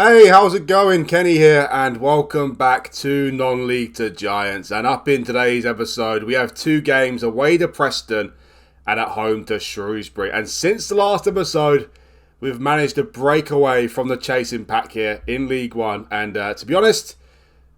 Hey, how's it going? Kenny here, and welcome back to Non-League to Giants. And up in today's episode, we have two games away to Preston and at home to Shrewsbury. And since the last episode, we've managed to break away from the chasing pack here in League One. And to be honest,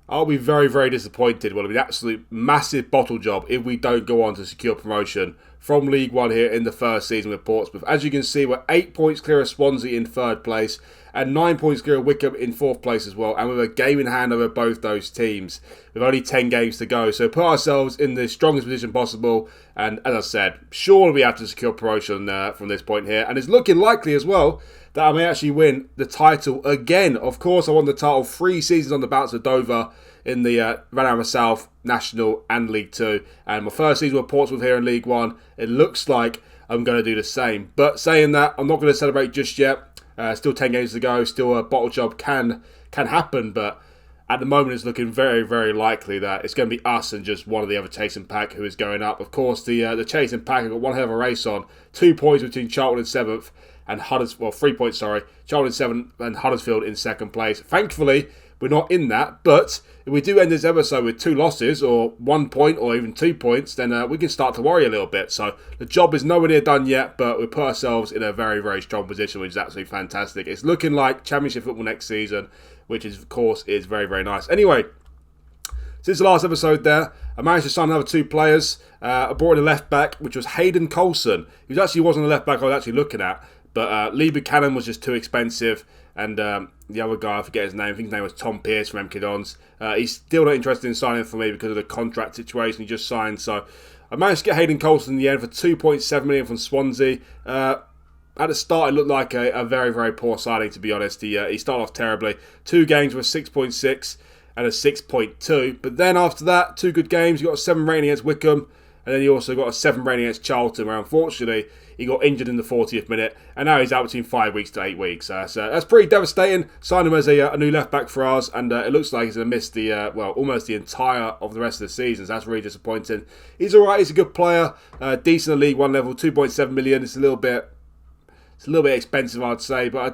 I'll be very, very disappointed. Well, it'll be an absolute massive bottle job if we don't go on to secure promotion from League One here in the first season with Portsmouth. As you can see, we're 8 points clear of Swansea in third place and 9 points clear of Wycombe in fourth place as well. And with a game in hand over both those teams, with only 10 games to go. So put ourselves in the strongest position possible. And as I said, surely we have to secure promotion from this point here. And it's looking likely as well that I may actually win the title again. Of course, I won the title 3 seasons on the bounce of Dover in the Vanarama South, National and League 2. And my first season with Portsmouth here in League 1, it looks like I'm going to do the same. But saying that, I'm not going to celebrate just yet. Still 10 games to go, still a bottle job can happen, but at the moment it's looking very, very likely that it's going to be us and just one of the other chasing pack who is going up. Of course, the chasing pack have got one hell of a race on. 2 points between Charlton in 7th and Huddersfield, well, 3 points, sorry. Charlton in 7th and Huddersfield in 2nd place. Thankfully, we're not in that, but if we do end this episode with 2 losses or 1 point or even 2 points, then we can start to worry a little bit. So the job is nowhere near done yet, but we put ourselves in a very, very strong position, which is absolutely fantastic. It's looking like Championship football next season, which is, of course, is very, very nice. Anyway, since the last episode there, I managed to sign another 2 players. I brought in a left back, which was Hayden Coulson. He wasn't the left back I was actually looking at, but Lee Buchanan was just too expensive. And the other guy, I forget his name, I think his name was Tom Pearce from MK Dons. He's still not interested in signing for me because of the contract situation he just signed. So I managed to get Hayden Coulson in the end for 2.7 million from Swansea. At the start, it looked like a very, very poor signing, to be honest. He started off terribly. 2 games with 6.6 and a 6.2. But then after that, 2 good games. He got a 7 rating against Wycombe. And then he also got a 7 rating against Charlton, where unfortunately he got injured in the 40th minute. And now he's out between 5 weeks to 8 weeks. So that's pretty devastating. Signed him as a new left back for us. And it looks like he's going to miss almost the entire of the rest of the season. So that's really disappointing. He's alright. He's a good player. Decent at League 1 level. 2.7 million. It's a little bit expensive, I'd say. But I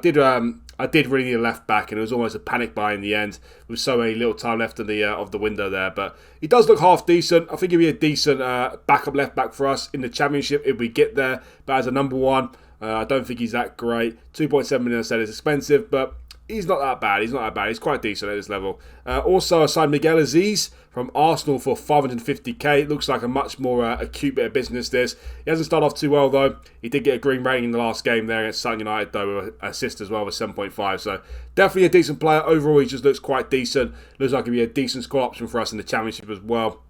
did really need a left back, and it was almost a panic buy in the end with so many little time left of the window there. But he does look half decent. I think he'll be a decent backup left back for us in the Championship if we get there. But as a number 1, I don't think he's that great. 2.7 million, I said, is expensive, but he's not that bad. He's quite decent at this level. Also, I signed Miguel Aziz from Arsenal for 550k. It looks like a much more acute bit of business, this. He hasn't started off too well, though. He did get a green rating in the last game there against Sutton United, though, with an assist as well with 7.5. So definitely a decent player. Overall, he just looks quite decent. Looks like he'll be a decent squad option for us in the Championship as well.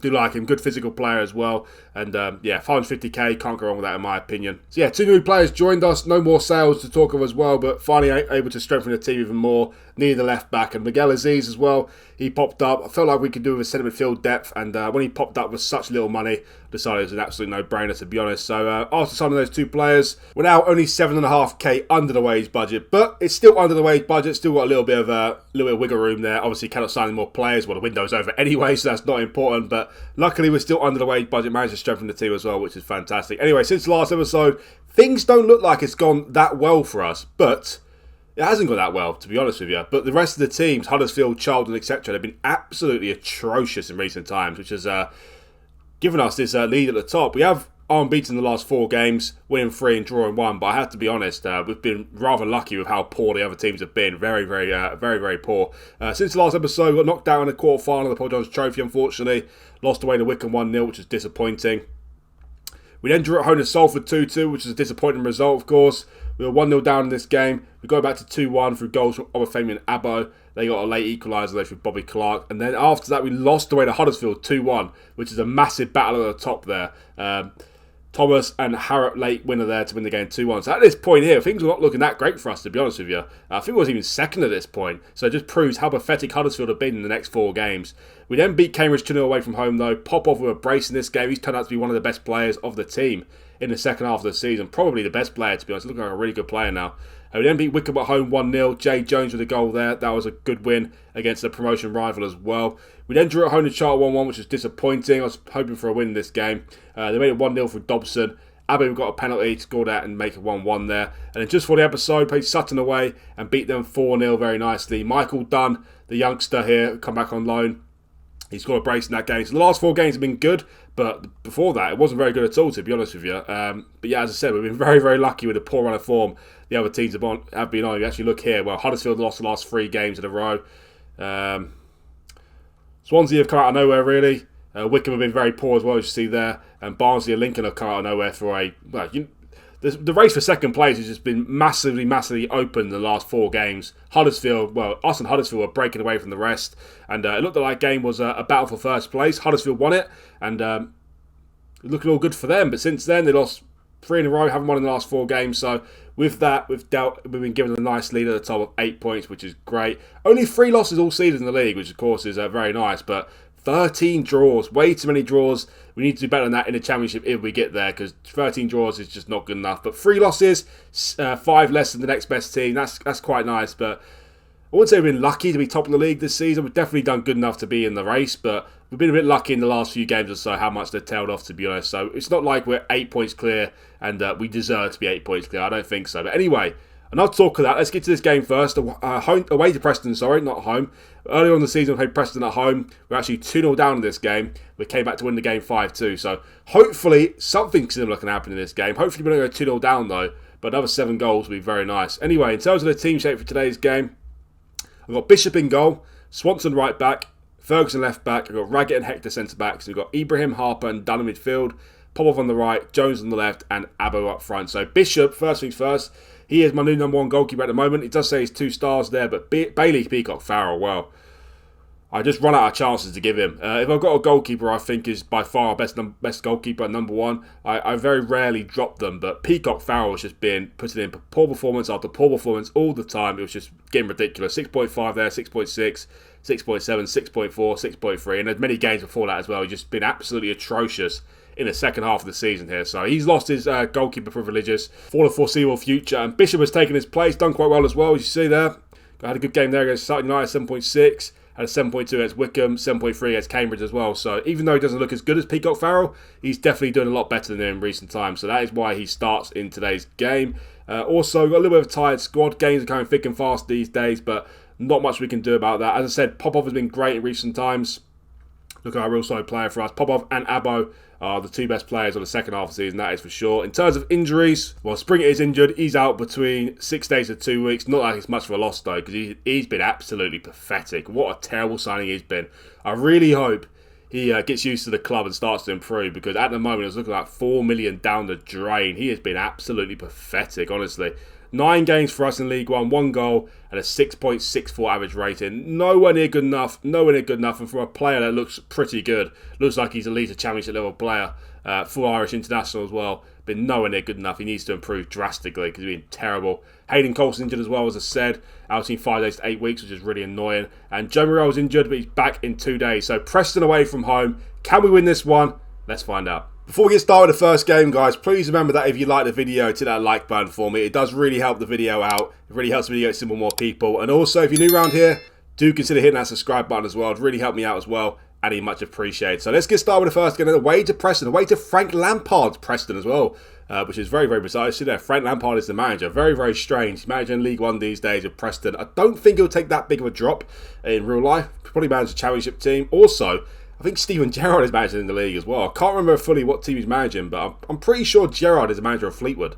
Do like him, good physical player as well, and 550k, can't go wrong with that in my opinion. So yeah, 2 new players joined us, no more sales to talk of as well, but finally able to strengthen the team even more. Needed the left back, and Miguel Aziz as well, he popped up. I felt like we could do with a centre midfield depth, and when he popped up with such little money, decided it was an absolute no-brainer, to be honest. So after signing those 2 players, we're now only 7.5k under the wage budget, but it's still under the wage budget, still got a little bit of wiggle room there. Obviously cannot sign any more players, well, the window's over anyway, so that's not important, but luckily we're still under the wage budget, managed to strengthen the team as well, which is fantastic. Anyway, since the last episode, things don't look like it's gone that well for us, but it hasn't gone that well, to be honest with you. But the rest of the teams, Huddersfield, Charlton, etc., they've been absolutely atrocious in recent times, which has given us this lead at the top. We have unbeaten the last 4 games, winning 3 and drawing 1. But I have to be honest, we've been rather lucky with how poor the other teams have been. Very, very poor. Since the last episode, we got knocked out in the quarter-final of the Paul Jones Trophy, unfortunately. Lost away to Wycombe 1-0, which was disappointing. We then drew at home to Salford 2-2, which is a disappointing result, of course. We were 1-0 down in this game. We go back to 2-1 through goals from Obafemi and Abbo. They got a late equaliser there through Bobby Clark. And then after that, we lost away to Huddersfield 2-1, which is a massive battle at the top there. Thomas and Harrop late winner there to win the game 2-1. So at this point here, things are not looking that great for us, to be honest with you. I think we was even second at this point. So it just proves how pathetic Huddersfield have been in the next 4 games. We then beat Cambridge 2-0 away from home, though. Popov with a brace in this game. He's turned out to be one of the best players of the team in the second half of the season. Probably the best player, to be honest. Looking like a really good player now. We then beat Wycombe at home 1-0. Jay Jones with a goal there. That was a good win against the promotion rival as well. We then drew at home to Charlton 1-1, which was disappointing. I was hoping for a win in this game. They made it 1-0 for Dobson. Abbey got a penalty, scored that and make it 1-1 there. And then just for the episode, played Sutton away and beat them 4-0 very nicely. Michael Dunn, the youngster here, come back on loan. He scored a brace in that game. So the last 4 games have been good, but before that, it wasn't very good at all, to be honest with you. But yeah, as I said, we've been very, very lucky with the poor run of form the other teams have been on. You actually look here, well, Huddersfield lost the last 3 games in a row. Swansea have come out of nowhere, really. Wickham have been very poor as well, as you see there. And Barnsley and Lincoln have come out of nowhere for the race for second place has just been massively, massively open in the last 4 games. Huddersfield, well, us and Huddersfield were breaking away from the rest. And it looked like that game was a battle for first place. Huddersfield won it, and looking all good for them. But since then, they lost 3 in a row, haven't won in the last 4 games. So with that, we've been given a nice lead at the top of 8 points, which is great. Only 3 losses all season in the league, which of course is very nice. But 13 draws, way too many draws. We need to do better than that in the Championship if we get there, because 13 draws is just not good enough. But 3 losses, 5 less than the next best team. That's quite nice. But I wouldn't say we've been lucky to be top of the league this season. We've definitely done good enough to be in the race, but we've been a bit lucky in the last few games or so how much they've tailed off, to be honest. So it's not like we're 8 points clear and we deserve to be 8 points clear. I don't think so. But anyway, enough talk of that. Let's get to this game first. Away to Preston, not home. Earlier on in the season, we played Preston at home. We're actually 2-0 down in this game. We came back to win the game 5-2. So hopefully something similar can happen in this game. Hopefully we're going to go 2-0 down though. But another 7 goals would be very nice. Anyway, in terms of the team shape for today's game, I've got Bishop in goal, Swanson right back, Ferguson left back. I've got Raggett and Hector centre backs. We've got Ibrahim, Harper and Dunn in midfield. Popov on the right, Jones on the left, and Abbo up front. So Bishop, first things first, he is my new number 1 goalkeeper at the moment. It does say he's 2 stars there, but Bailey, Peacock, Farrell, well, I just run out of chances to give him. If I've got a goalkeeper I think is by far our best goalkeeper at number 1, I very rarely drop them, but Peacock Farrell has just been putting in poor performance after poor performance all the time. It was just getting ridiculous. 6.5 there, 6.6, 6.7, 6.4, 6.3, and there's many games before that as well. He's just been absolutely atrocious in the second half of the season here. So he's lost his goalkeeper privileges for the foreseeable future. And Bishop has taken his place, done quite well as well, as you see there. Had a good game there against Sutton United, 7.6. Had a 7.2 against Wickham, 7.3 against Cambridge as well. So even though he doesn't look as good as Peacock Farrell, he's definitely doing a lot better than him in recent times. So that is why he starts in today's game. Also, got a little bit of a tired squad. Games are coming thick and fast these days, but not much we can do about that. As I said, Popov has been great in recent times. Look at our real solid player for us. Popov and Abbo are the 2 best players on the second half of the season, that is for sure. In terms of injuries, well, Springer is injured. He's out between 6 days to 2 weeks. Not like it's much of a loss, though, because he's been absolutely pathetic. What a terrible signing he's been. I really hope he gets used to the club and starts to improve, because at the moment, it's looking like 4 million down the drain. He has been absolutely pathetic, honestly. 9 games for us in League One, 1 goal and a 6.64 average rating. Nowhere near good enough. And from a player that looks pretty good, looks like he's at least a Championship level player, full Irish international as well, but nowhere near good enough. He needs to improve drastically because he's been terrible. Hayden Coulson injured as well, as I said, out between 5 days to 8 weeks, which is really annoying. And Joe Morell's injured, but he's back in 2 days. So Preston away from home. Can we win this one? Let's find out. Before we get started with the first game, guys, please remember that if you like the video, hit that like button for me. It does really help the video out. It really helps the video get to more people. And also, if you're new around here, do consider hitting that subscribe button as well. It'd really help me out as well, and he'd much appreciated. So let's get started with the first game. Away to Preston, away to Frank Lampard's Preston as well, which is very, very bizarre. You see there, Frank Lampard is the manager. Very, very strange. He's managing League One these days with Preston. I don't think he'll take that big of a drop in real life. Probably manage a Championship team. Also, I think Steven Gerrard is managing in the league as well. I can't remember fully what team he's managing, but I'm pretty sure Gerrard is the manager of Fleetwood.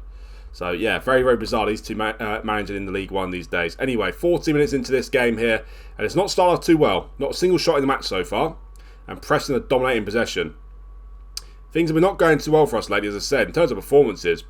So yeah, very, very bizarre these two managing in the League One these days. Anyway, 40 minutes into this game here, and it's not started off too well. Not a single shot in the match so far, and Preston are dominating possession. Things have been not going too well for us lately, as I said. In terms of performances,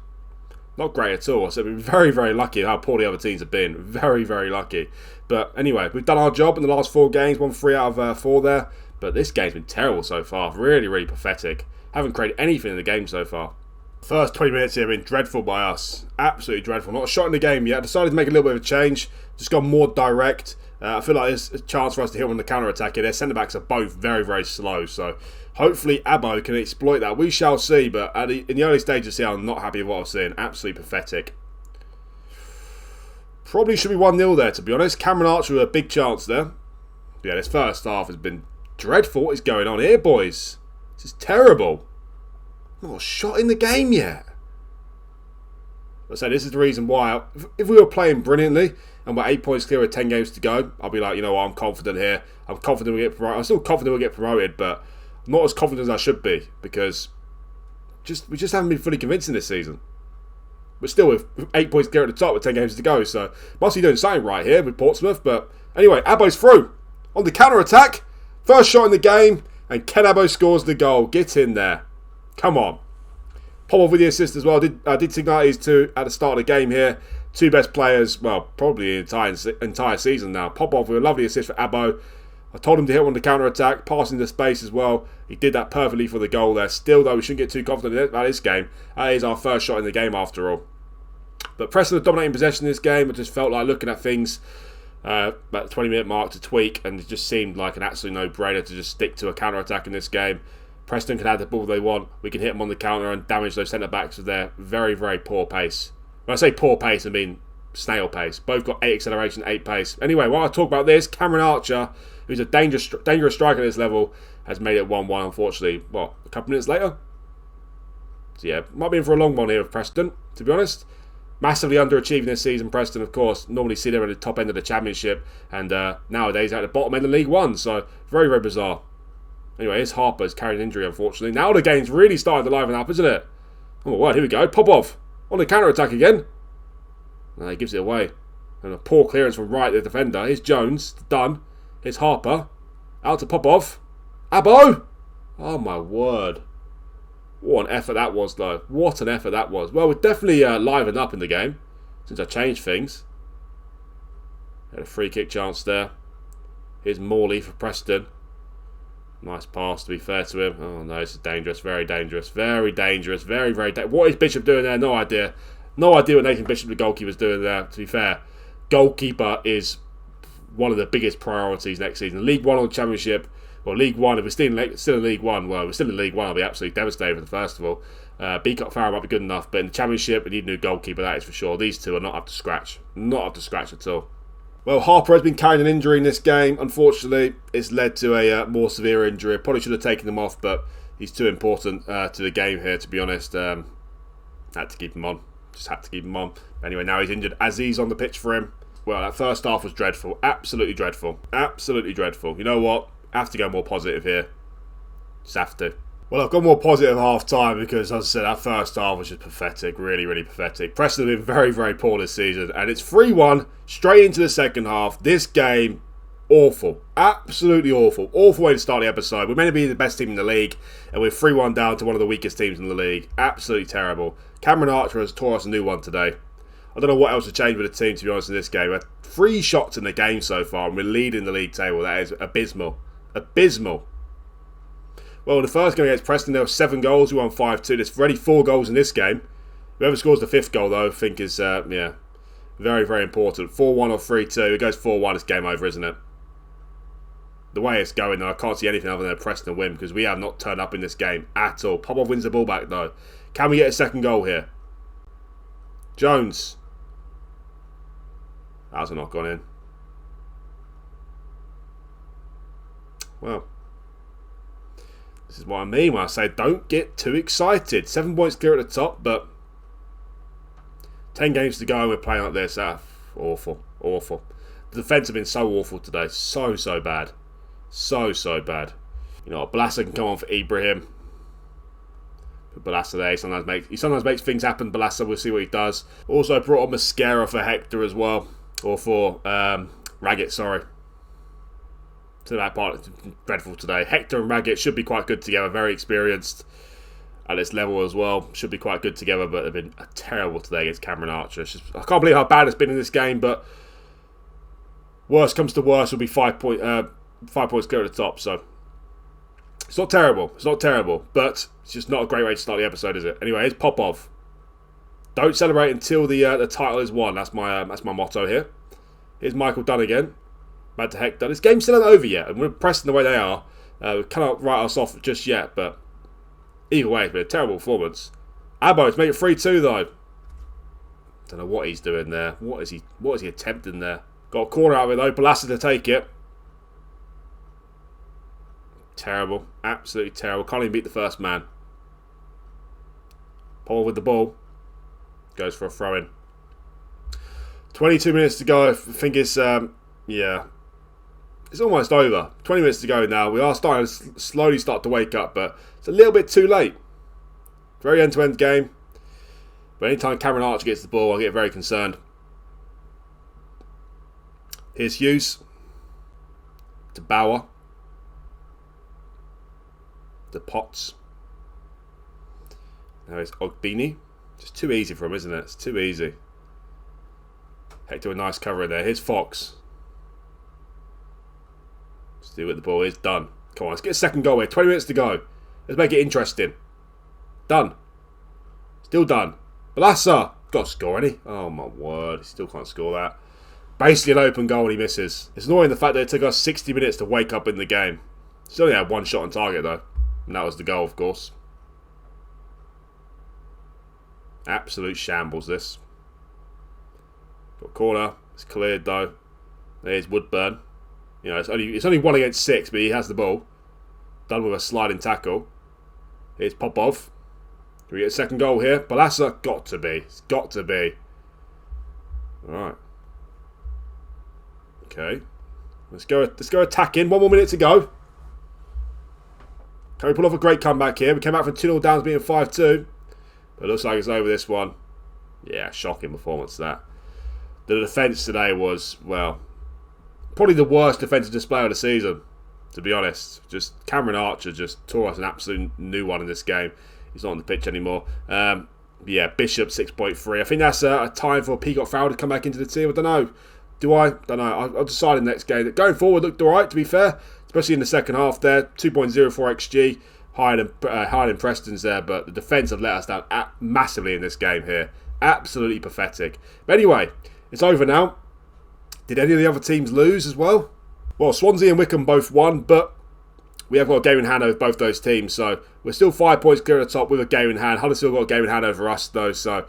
not great at all. So we've been very, very lucky how poor the other teams have been. Very, very lucky. But anyway, we've done our job in the last 4 games. Won 3 out of 4 there. But this game's been terrible so far. Really, really pathetic. Haven't created anything in the game so far. First 20 minutes here have been dreadful by us. Absolutely dreadful. Not a shot in the game yet. Decided to make a little bit of a change. Just gone more direct. I feel like there's a chance for us to hit on the counter-attack here. Their centre-backs are both very, very slow. So hopefully Abbo can exploit that. We shall see. But in the early stages here, I'm not happy with what I'm seeing. Absolutely pathetic. Probably should be 1-0 there, to be honest. Cameron Archer with a big chance there. But yeah, this first half has been dreadful. What is going on here, boys? This is terrible. Not a shot in the game yet. I say this is the reason why. If we were playing brilliantly and we're 8 points clear with 10 games to go, I'll be like, you know what, I'm confident here. I'm confident we'll get promoted. I'm still confident we'll get promoted, but I'm not as confident as I should be because we just haven't been fully convincing this season. We're still with 8 points clear at the top with 10 games to go, so must be doing something right here with Portsmouth. But anyway, Abbo's through on the counter-attack. First shot in the game, and Ken Abbo scores the goal. Get in there. Come on. Popov with the assist as well. I did signal these two at the start of the game here. Two best players, well, probably the entire season now. Popov with a lovely assist for Abbo. I told him to hit on the counter-attack, passing the space as well. He did that perfectly for the goal there. Still, though, we shouldn't get too confident about this game. That is our first shot in the game after all. But Preston are dominating possession in this game. I just felt like looking at things about the 20-minute mark to tweak, and it just seemed like an absolute no-brainer to just stick to a counter-attack in this game. Preston can have the ball they want. We can hit them on the counter and damage those centre-backs with their very, very poor pace. When I say poor pace, I mean snail pace. Both got 8 acceleration, 8 pace. Anyway, while I talk about this, Cameron Archer, who's a dangerous striker at this level, has made it 1-1, unfortunately. What, a couple minutes later? So yeah, might be in for a long one here with Preston, to be honest. Massively underachieving this season, Preston, of course. Normally see them at the top end of the Championship, and nowadays at the bottom end of League One, so very, very bizarre. Anyway, here's Harper, has carried an injury, unfortunately. Now the game's really starting to liven up, isn't it? Oh my word, here we go. Popov on the counter-attack again. No, he gives it away. And a poor clearance from Wright, the defender. Here's Jones, done. Here's Harper. Out to Popov. Abbo! Oh my word. What an effort that was, though. What an effort that was. Well, we're definitely livened up in the game since I changed things. Had a free kick chance there. Here's Morley for Preston. Nice pass, to be fair to him. Oh no, this is dangerous. Very dangerous. Very dangerous. Very, very dangerous. What is Bishop doing there? No idea. No idea what Nathan Bishop, the goalkeeper, is doing there, to be fair. Goalkeeper is one of the biggest priorities next season. League One or Championship, or League One, if we're still in League One, well, we're still in League One, I'll be absolutely devastated for the first of all. Beacott Farrow might be good enough, but in the Championship, we need a new goalkeeper, that is for sure. These two are not up to scratch. Not up to scratch at all. Well, Harper has been carrying an injury in this game. Unfortunately, it's led to a more severe injury. Probably should have taken him off, but he's too important to the game here, to be honest. Had to keep him on. Just had to keep him on. Anyway, now he's injured. Aziz on the pitch for him. Well, that first half was dreadful. Absolutely dreadful. Absolutely dreadful. You know what? I have to go more positive here. Just have to. Well, I've gone more positive half time because, as I said, that first half was just pathetic. Really, really pathetic. Preston have been very, very poor this season. And it's 3-1 straight into the second half. This game, awful. Absolutely awful. Awful way to start the episode. We're meant to be the best team in the league, and we're 3-1 down to one of the weakest teams in the league. Absolutely terrible. Cameron Archer has tore us a new one today. I don't know what else to change with the team, to be honest, in this game. We had 3 shots in the game so far, and we're leading the league table. That is abysmal. Abysmal. Well, in the first game against Preston, there were 7 goals. We won 5-2. There's already 4 goals in this game. Whoever scores the 5th goal, though, I think is, very, very important. 4-1 or 3-2. It goes 4-1, it's game over, isn't it? The way it's going, though, I can't see anything other than a Preston win because we have not turned up in this game at all. Popov wins the ball back, though. Can we get a second goal here? Jones. How's it not gone in? Well, this is what I mean when I say don't get too excited. 7 points clear at the top, but 10 games to go and we're playing like this. Awful. Awful. The defence have been so awful today. So, so bad. So, so bad. You know, Balassa can come on for Ibrahim. Put Balassa there. He sometimes makes things happen. Balassa, we'll see what he does. Also brought on Mascara for Hector as well. Or for Raggett, sorry. So that part is dreadful today. Hector and Raggett should be quite good together. Very experienced at this level as well. Should be quite good together, but they've been terrible today against Cameron Archer. I can't believe how bad it's been in this game, but worst comes to worst, will be 5 points clear at the top. So it's not terrible. It's not terrible, but it's just not a great way to start the episode, is it? Anyway, here's Popov. Don't celebrate until the title is won. That's my motto here. Here's Michael Dunn again. Back to Hector. This game's still not over yet, and we're pressing the way they are. We cannot write us off just yet, but either way, it's been a terrible performance. Abbo to make it 3-2 though. Don't know what he's doing there. What is he attempting there? Got a corner out of it though. Balassa to take it. Terrible. Absolutely terrible. Can't even beat the first man. Paul with the ball. Goes for a throw-in. 22 minutes to go. I think it's, yeah. It's almost over. 20 minutes to go now. We are starting to slowly start to wake up, but it's a little bit too late. Very end-to-end game. But anytime Cameron Archer gets the ball, I get very concerned. Here's Hughes. To Bauer. To Potts. Now it's Ogbini. Just too easy for him, isn't it? It's too easy. Hector a nice cover in there. Here's Fox. See what the ball is. Done. Come on, let's get a second goal here. 20 minutes to go. Let's make it interesting. Done. Still done. Balassa. Got to score, any? Oh my word. He still can't score that. Basically an open goal and he misses. It's annoying the fact that it took us 60 minutes to wake up in the game. Still only had one shot on target though. And that was the goal, of course. Absolute shambles, this. Got a corner. It's cleared though. There's Woodburn. You know, it's only 1 against 6, but he has the ball. Done with a sliding tackle. Here's Popov. Can we get a second goal here? Balassa, got to be. It's got to be. Alright. Okay. Let's go attacking. 1 more minute to go. Can we pull off a great comeback here? We came out from 2-0 down to being 5-2. But it looks like it's over this one. Yeah, shocking performance that. The defence today was, well, probably the worst defensive display of the season, to be honest. Just Cameron Archer just tore us an absolute new one in this game. He's not on the pitch anymore. Yeah, Bishop 6.3. I think that's a time for Peacock Farrell to come back into the team. I don't know. Do I? Don't know. I'll decide in the next game. Going forward looked alright, to be fair. Especially in the second half there. 2.04 XG. Higher than Preston's there. But the defence have let us down massively in this game here. Absolutely pathetic. But anyway, it's over now. Did any of the other teams lose as well? Well, Swansea and Wycombe both won, but we have got a game in hand over both those teams. So we're still 5 points clear at the top with a game in hand. Huddersfield got a game in hand over us, though. So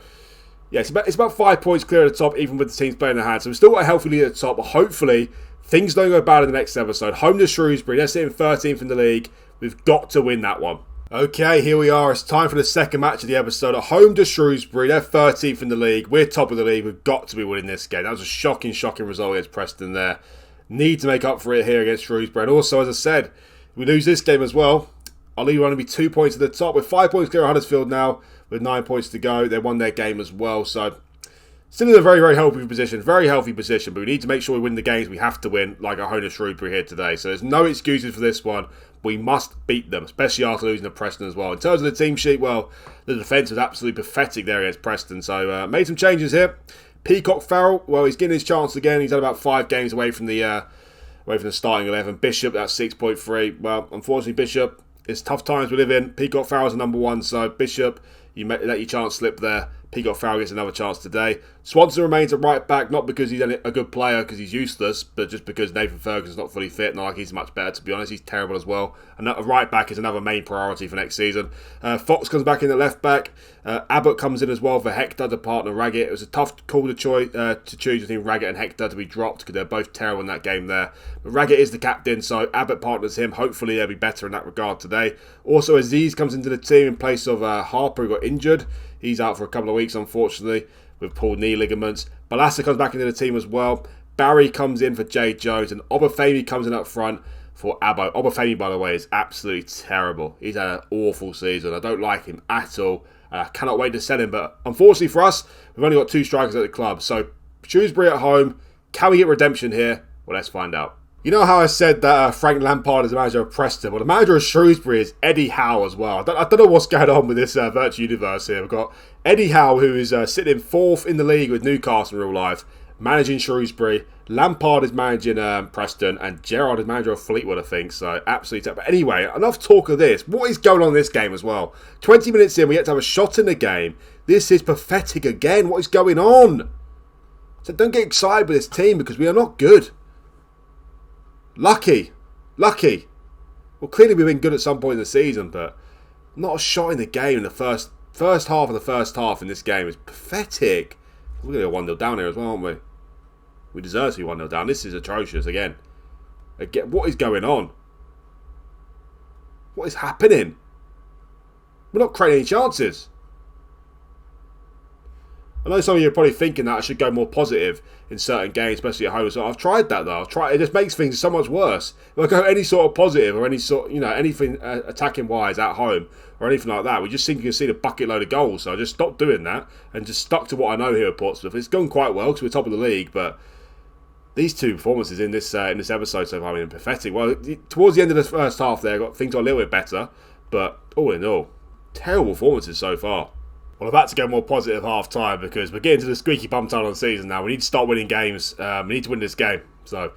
yeah, it's about 5 points clear at the top, even with the teams playing in hand. So we've still got a healthy lead at the top. But hopefully, things don't go bad in the next episode. Home to Shrewsbury. They're sitting 13th in the league. We've got to win that one. Okay, here we are. It's time for the second match of the episode. At home to Shrewsbury. They're 13th in the league. We're top of the league. We've got to be winning this game. That was a shocking result against Preston there. Need to make up for it here against Shrewsbury. And also, as I said, if we lose this game as well, our league will only be 2 points at the top. We're 5 points clear of Huddersfield now with 9 points to go. They won their game as well. So still in a very, very healthy position. Very healthy position. But we need to make sure we win the games we have to win, like our home to Shrewsbury here today. So there's no excuses for this one. We must beat them, especially after losing to Preston as well. In terms of the team sheet, well, the defence was absolutely pathetic there against Preston. So made some changes here. Peacock Farrell, well, he's getting his chance again. He's had about 5 games away from the starting 11. Bishop, that's 6.3. Well, unfortunately, Bishop, it's tough times we live in. Peacock Farrell's a number 1, so Bishop, you let your chance slip there. Peacock Farrell gets another chance today. Swanson remains at right back, not because he's a good player, because he's useless, but just because Nathan Ferguson's not fully fit. Not like he's much better, to be honest. He's terrible as well. And a right back is another main priority for next season. Fox comes back in at left back. Abbott comes in as well for Hector to partner Raggett. It was a tough call to choose between Raggett and Hector to be dropped because they're both terrible in that game there. But Raggett is the captain, so Abbott partners him. Hopefully they'll be better in that regard today. Also, Aziz comes into the team in place of Harper, who got injured. He's out for a couple of weeks, unfortunately, with pulled knee ligaments. Balassa comes back into the team as well. Barry comes in for Jay Jones, and Obafemi comes in up front for Abbo. Obafemi, by the way, is absolutely terrible. He's had an awful season. I don't like him at all. I cannot wait to sell him, but unfortunately for us, we've only got 2 strikers at the club. So, Shrewsbury at home. Can we get redemption here? Well, let's find out. You know how I said that Frank Lampard is the manager of Preston? Well, the manager of Shrewsbury is Eddie Howe as well. I don't know what's going on with this virtual universe here. We've got Eddie Howe, who is sitting 4th in the league with Newcastle in real life, managing Shrewsbury. Lampard is managing Preston, and Gerrard is manager of Fleetwood, I think. So, absolutely terrible. But anyway, enough talk of this. What is going on in this game as well? 20 minutes in, we get to have a shot in the game. This is pathetic again. What is going on? So, don't get excited with this team because we are not good. Lucky. Well, clearly we've been good at some point in the season, but not a shot in the game in the first half of the first half in this game is pathetic. We're going to go 1-0 down here as well, aren't we? We deserve to be 1-0 down. This is atrocious again. What is going on? What is happening? We're not creating any chances. I know some of you are probably thinking that I should go more positive in certain games, especially at home. So I've tried that though. It just makes things so much worse. If I go any sort of positive or any sort, anything attacking wise at home or anything like that, we just seem to see a bucket load of goals. So I just stopped doing that and just stuck to what I know here at Portsmouth. It's gone quite well because we're top of the league, but these two performances in this episode so far have been pathetic. Well, towards the end of the first half there, things got a little bit better, but all in all, terrible performances so far. Well, I've had to go more positive half time because we're getting to the squeaky bum time of the season now. We need to start winning games. We need to win this game. So,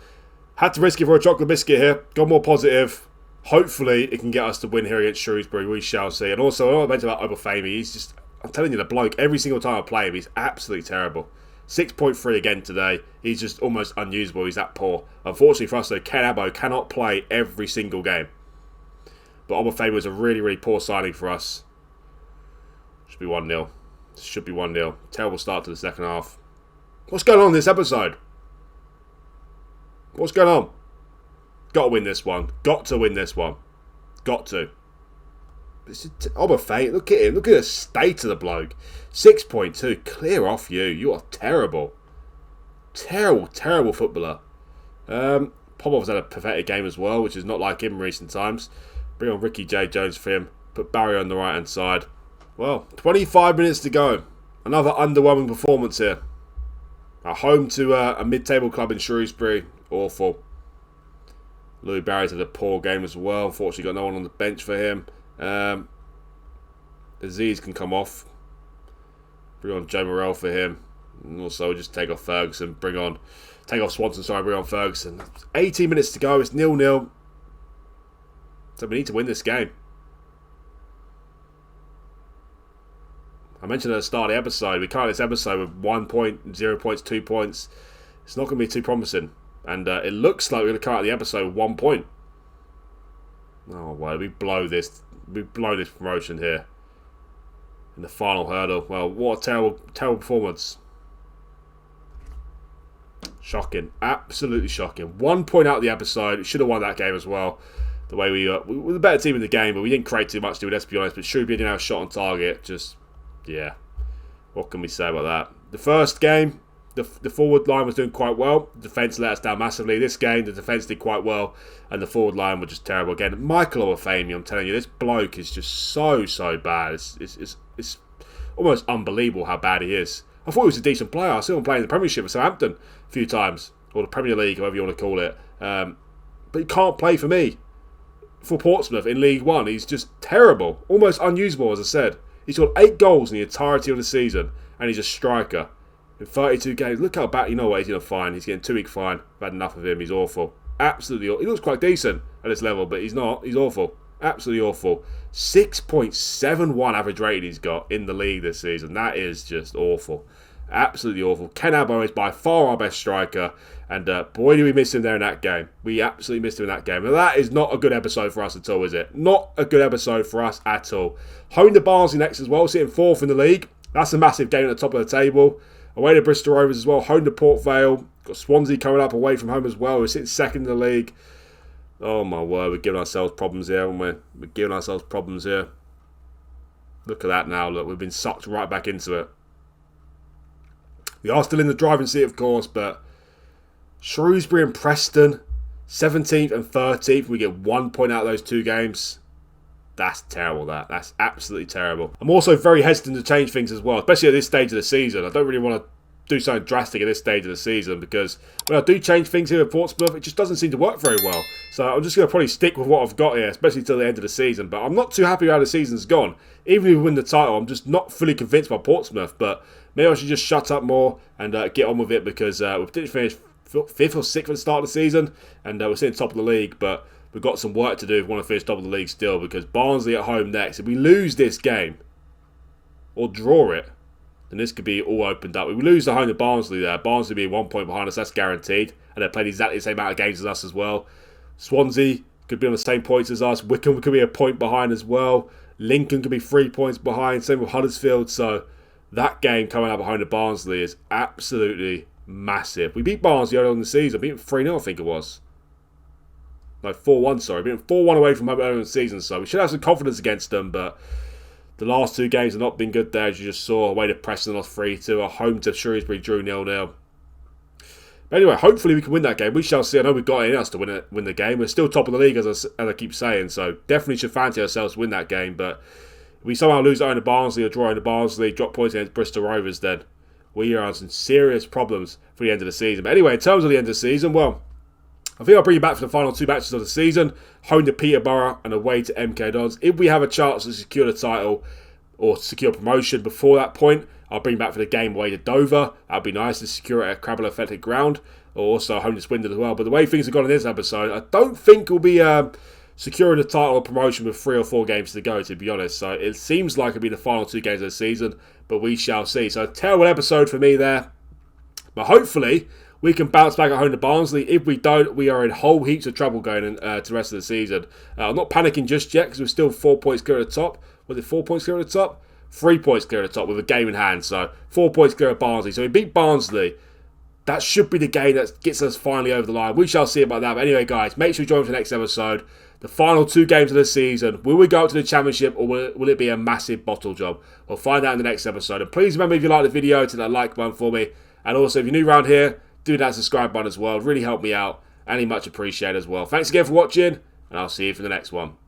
had to risk it for a chocolate biscuit here. Got more positive. Hopefully, it can get us to win here against Shrewsbury. We shall see. And also, I mentioned about Obafemi. He's just, I'm telling you, the bloke, every single time I play him, he's absolutely terrible. 6.3 again today. He's just almost unusable. He's that poor. Unfortunately for us, though, Ken Abbo cannot play every single game. But Obafemi was a really, really poor signing for us. Should be 1-0. Should be 1-0. Terrible start to the second half. What's going on in this episode? What's going on? Got to win this one. Got to win this one. Got to. Obafemi, look at him. Look at the state of the bloke. 6.2. Clear off you. You are terrible. Terrible, terrible footballer. Popov's had a pathetic game as well, which is not like him in recent times. Bring on Ricky J. Jones for him. Put Barry on the right-hand side. Well, 25 minutes to go. Another underwhelming performance here. At home to a mid-table club in Shrewsbury. Awful. Louis Barry's had a poor game as well. Unfortunately, got no one on the bench for him. Aziz can come off. Bring on Joe Morrell for him. And also just take off Ferguson. Take off Swanson, sorry, bring on Ferguson. 18 minutes to go. It's 0-0. So we need to win this game. I mentioned at the start of the episode, we can't this episode with 1 point, 0 points, 2 points. It's not going to be too promising. And it looks like we're going to come out of the episode with 1 point. Oh, well, we blow this promotion here. In the final hurdle. Well, what a terrible, terrible performance. Shocking. Absolutely shocking. 1 point out of the episode. We should have won that game as well. The way we were the better team in the game, but we didn't create too much, let's be honest. But Shrewsbury didn't have a shot on target. Just... yeah, what can we say about that? The first game, the forward line was doing quite well. The defence let us down massively. This game, the defence did quite well, and the forward line were just terrible. Again, Michael Obafemi, I'm telling you, this bloke is just so bad. It's almost unbelievable how bad he is. I thought he was a decent player. I saw him playing in the Premiership for Southampton a few times, or the Premier League, however you want to call it. But he can't play for me, for Portsmouth in League One. He's just terrible, almost unusable, as I said. He scored 8 goals in the entirety of the season, and he's a striker in 32 games. Look how bad, you know what, he's going to fine. He's getting 2-week fine. I've had enough of him. He's awful. Absolutely awful. He looks quite decent at this level, but he's not. He's awful. Absolutely awful. 6.71 average rating he's got in the league this season. That is just awful. Absolutely awful. Ken Abbo is by far our best striker, and boy, do we miss him there in that game. We absolutely missed him in that game. And that is not a good episode for us at all, is it? Not a good episode for us at all. Home to Barnsley next as well, sitting 4th in the league. That's a massive game at the top of the table. Away to Bristol Rovers as well. Home to Port Vale. Got Swansea coming up away from home as well. We're sitting 2nd in the league. Oh my word, we're giving ourselves problems here, haven't we? We're giving ourselves problems here. Look at that now. Look, we've been sucked right back into it. We are still in the driving seat, of course, but Shrewsbury and Preston, 17th and 13th. We get 1 point out of those 2 games. That's terrible, That's absolutely terrible. I'm also very hesitant to change things as well, especially at this stage of the season. I don't really want to do something drastic at this stage of the season because when I do change things here at Portsmouth, it just doesn't seem to work very well. So I'm just going to probably stick with what I've got here, especially till the end of the season. But I'm not too happy how the season's gone. Even if we win the title, I'm just not fully convinced by Portsmouth. But maybe I should just shut up more and get on with it because we didn't finish 5th or 6th at the start of the season and we're sitting top of the league. But we've got some work to do if we want to finish top of the league still because Barnsley at home next. If we lose this game or draw it, then this could be all opened up. If we lose the home to Barnsley there, Barnsley will be 1 point behind us, that's guaranteed. And they've played exactly the same amount of games as us as well. Swansea could be on the same points as us. Wickham could be a point behind as well. Lincoln could be 3 points behind. Same with Huddersfield. So that game coming up behind the Barnsley is absolutely massive. We beat Barnsley earlier in the season. We beat them 3-0, I think it was. No, 4-1, sorry. We beat them 4-1 away from home earlier in the season. So we should have some confidence against them, but The last 2 games have not been good there, as you just saw. Away to Preston lost 3-2. At home to Shrewsbury drew 0-0. But anyway, hopefully we can win that game. We shall see. I know we've got it in us to win the game. We're still top of the league, as I keep saying. So definitely should fancy ourselves to win that game. But if we somehow lose at home to Barnsley or draw in the Barnsley, drop points against Bristol Rovers, then we are on some serious problems for the end of the season. But anyway, in terms of the end of the season, well, I think I'll bring you back for the final 2 matches of the season. Home to Peterborough and away to MK Dons. If we have a chance to secure the title or secure promotion before that point, I'll bring back for the game away to Dover. That'd be nice to secure it at Crabble Athletic Ground. Or also home to Swindon as well. But the way things have gone in this episode, I don't think we'll be securing the title or promotion with 3 or 4 games to go, to be honest. So it seems like it'll be the final 2 games of the season, but we shall see. So a terrible episode for me there. But hopefully we can bounce back at home to Barnsley. If we don't, we are in whole heaps of trouble going into the rest of the season. I'm not panicking just yet because we're still 4 points clear at the top. Was it 4 points clear at the top? 3 points clear at the top with a game in hand. So 4 points clear at Barnsley. So we beat Barnsley. That should be the game that gets us finally over the line. We shall see about that. But anyway, guys, make sure you join for the next episode. The final 2 games of the season. Will we go up to the Championship or will it be a massive bottle job? We'll find out in the next episode. And please remember, if you like the video, to that like button for me. And also, if you're new around here, do that subscribe button as well. It really help me out. And much appreciated as well. Thanks again for watching. And I'll see you for the next one.